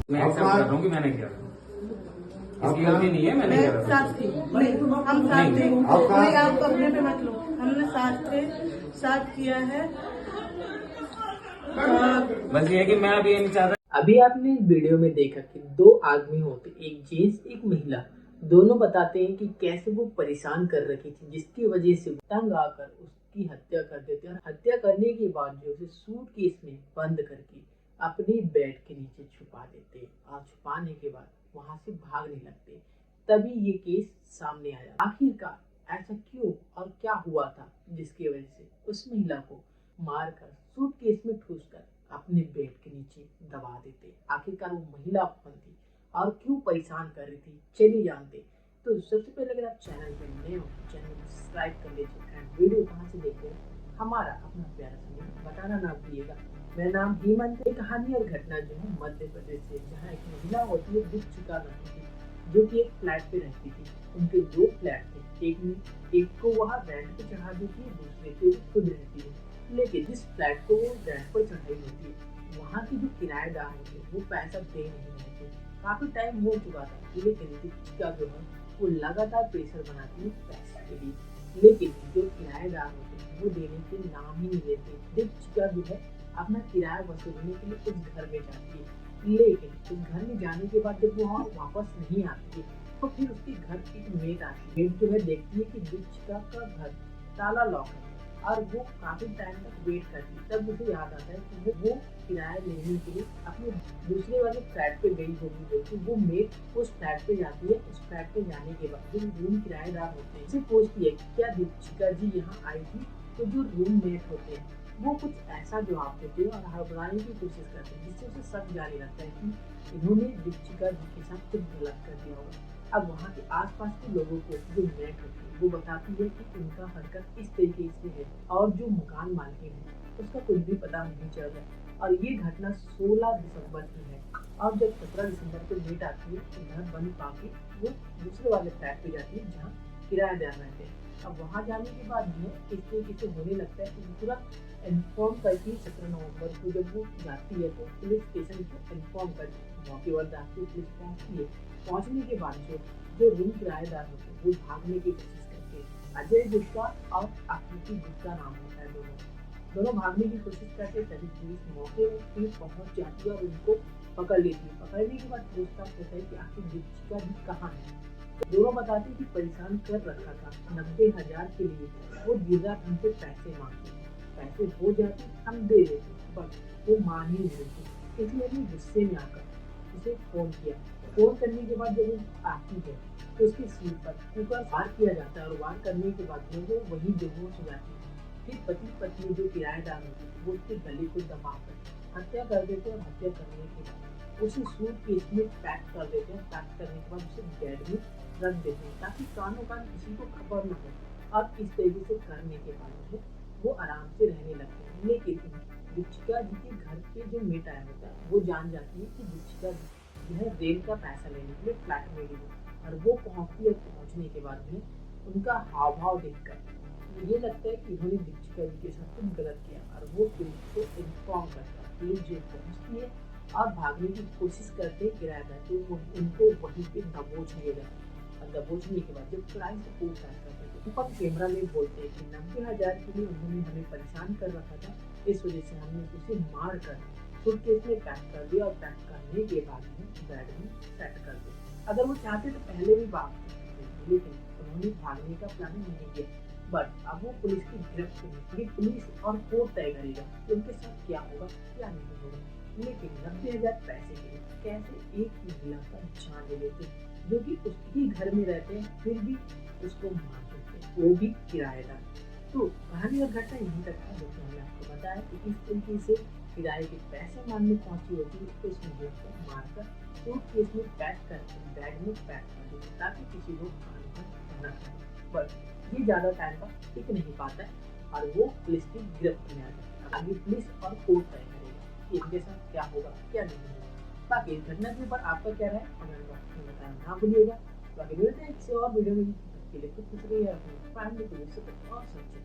मैं एक्सेप्ट कर रहा हूँ कि मैंने किया, इसकी गलती नहीं है, मैंने किया। साथ थी, हम साथ थे, कोई आप अपने पे मत लो, हमने साथ थे, साथ किया है। बस ये है कि मैं अभी ये नहीं चाहता। अभी आपने वीडियो में देखा कि दो आदमी होते, एक जेंट्स एक महिला। दोनों बताते हैं कि कैसे वो परेशान कर रखी थी, जिसकी वजह से तंग आकर उसकी हत्या कर देते हैं। हत्या करने के बाद जो उसे सूटकेस में बंद करके अपने बेड के नीचे छुपा देते और छुपाने के बाद वहां से भागने लगते। तभी ये केस सामने आया। आखिरकार ऐसा क्यों और क्या हुआ था जिसकी वजह से उस महिला को मारकर सूटकेस में ठूसकर अपने बेड के नीचे दबा देते। आखिरकार वो महिला कौन थी और क्यों परेशान कर रही थी, चलिए जानते। तो सबसे पहले अगर आप चैनल पर नए हो तो चैनल को सब्सक्राइब कर लीजिए एंड वीडियो कहाँ से देख रहे हैं हमारा अपना प्यारा समय बताना ना भूलिएगा। मेरा नाम हेमंत है। कहानी और घटना जो है मध्य प्रदेश से, जहाँ एक महिला होती है दीपशिखा रहती थी, जो कि एक फ्लैट पे रहती थी। उनके दो फ्लैट थे, एक को वहाँ रेंट पे चढ़ा देती है, दूसरे पे वो खुद रहती है। लेकिन जिस फ्लैट को वो रेंट पर चढ़ाई होती है, वहाँ की जो किराएदार होते वो पैसा दे नहीं रहे थे। काफी टाइम हो चुका था, लेकिन दीपिका जो है वो लगातार प्रेशर बनाती है पैसे के लिए, लेकिन जो किराएदार होते हैं वो देने के नाम ही नहीं लेते। दीपिका जो है अपना किराया वसूलने के लिए उस घर में जाती है, लेकिन उस घर में जाने के बाद जब वो वहाँ वापस नहीं आती है तो फिर उसके घर एक मेड आती है। मेड जो है देखती है कि दीपिका का घर ताला लॉक है और वो काफी टाइम तक वेट करती है। तब मुझे याद आता है कि वो किराया लेने के लिए अपने दूसरे वाले फ्लैट पे गई होगी, लेकिन वो मेड उस फ्लैट पे जाती है। उस फ्लैट पे जाने के बाद जो रूम किराएदार होते हैं उसे पूछती है क्या दीपिका जी यहाँ आई थी। तो जो रूम मेट होते हैं वो कुछ ऐसा जवाब देते हैं और हड़बड़ाने की कोशिश करते हैं, जिससे उसे शक जाने लगता है कि इन्होंने दीपिका जी के साथ कुछ गलत कर दिया होगा। अब वहाँ के आसपास के लोगों को जो मेट होती है वो बताती है कि उनका हरकत इस तरीके से है और जो मकान मालिक है उसका कुछ भी पता नहीं चल रहा। और ये घटना 16 दिसंबर की है और जब 17 दिसंबर को मेट आती है तो घर बंद पाके वो दूसरे वाले फ्लैट पे जाती है जहाँ किराएदार रहते हैं। अब वहाँ जाने के बाद जो इस तरीके से होने लगता है कि पूरा इन्फॉर्म करती है। 17 नवंबर को जब वो जाती है तो पुलिस स्टेशन को इन्फॉर्म करती है। मौके पर जाती है, पुलिस पहुँचती है। पहुँचने के बाद जो रूम किराएदार होते हैं वो भागने की कोशिश करते हैं। अजय गुप्ता और आकृति गुप्ता नाम होता है दोनों भागने की कोशिश करते हैं। तभी पुलिस मौके पर पहुँच जाती है और उनको पकड़ लेती है। पकड़ने के बाद पूछताछ होता है कि आखिर दीपिका जी कहाँ है। दोनों बताते कि परेशान कर रखा था 90,000 के लिए। वो दिन रात हमसे पैसे मांगते, पैसे हो जाते हम दे देते, बट वो मान ही नहीं रही। इसलिए हमने गुस्से में आकर उसे फोन किया। फोन करने के बाद जब वो आती है तो उसके सिर पर कुकर वार किया जाता है और वार करने के बाद वो वही बेहोश हो जाती है। फिर पति पत्नी जो किराएदार होते हैं वो उसके गले को दबाकर हत्या कर देते हैं और हत्या करने के बाद उसे सूटकेस में पैक कर देते हैं। पैक करने के बाद उसे बेड में रख देते हैं ताकि कानों कान किसी को खबर न हो। और इस तरीके से करने के बाद वो आराम से रहने लगते हैं। लेकिन दीपिका जी के घर पे जो मेट आया होता है वो जान जाती है कि दीपिका जी जो है रेंट का पैसा लेने के लिए फ्लैट में गई और वो पहुंचती है। पहुंचने के बाद में उनका हाव भाव देखकर ये लगता है कि उन्होंने दीपिका जी के साथ कुछ गलत किया और वो पुलिस को इन्फॉर्म करता है। पुलिस जो पहुंचती है और भागने की कोशिश करते हैं किराएदार, तो उनको वहीं पे दबोच लिए जाते हैं। और दबोचने के बाद जब क्राइम से पूछताछ करते हैं तो ऊपर कैमरा में बोलते हैं कि 90,000 के लिए उन्होंने हमें परेशान कर रखा था, इस वजह से हमने उसे मार कर सूटकेस में पैक कर दिया और पैक करने के बाद में बेड में सेट कर दिया। अगर वो चाहते तो पहले भी भाग सकते थे, लेकिन उन्होंने भागने का प्लान नहीं किया। बट अब वो पुलिस की गिरफ्त में, पुलिस और कोर्ट तय करेगा कि उनके साथ क्या होगा क्या नहीं होगा। लेकिन 90,000 पैसे के लिए कैसे एक महिला का जान ले लेते हैं जो कि उसके घर में रहते हैं, फिर भी उसको मार देते हैं, वो भी किराएदार। तो कहानी और घटना यहीं तक था, जो कि हमने आपको बताया कि किस तरीके से किराए के पैसे मांगने पहुंची होती है तो उसने को मारकर सूटकेस में पैक करके बैग में पैक कर दिया ताकि किसी को खाने का न खाए। बट ये ज्यादा टाइम तक टिक नहीं पाता है और वो पुलिस की गिरफ्त में आ जाता है। आगे पुलिस और कोर्ट तय करेगा कि इनके साथ क्या होगा क्या नहीं होगा। बाकी इस घटना के ऊपर आपका क्या राय कमेंट बॉक्स में बताना ना भूलिएगा। बाकी मिलते हैं किसी और वीडियो में, के लिए खुद रहिए, अपनी फैमिली को और सच्चे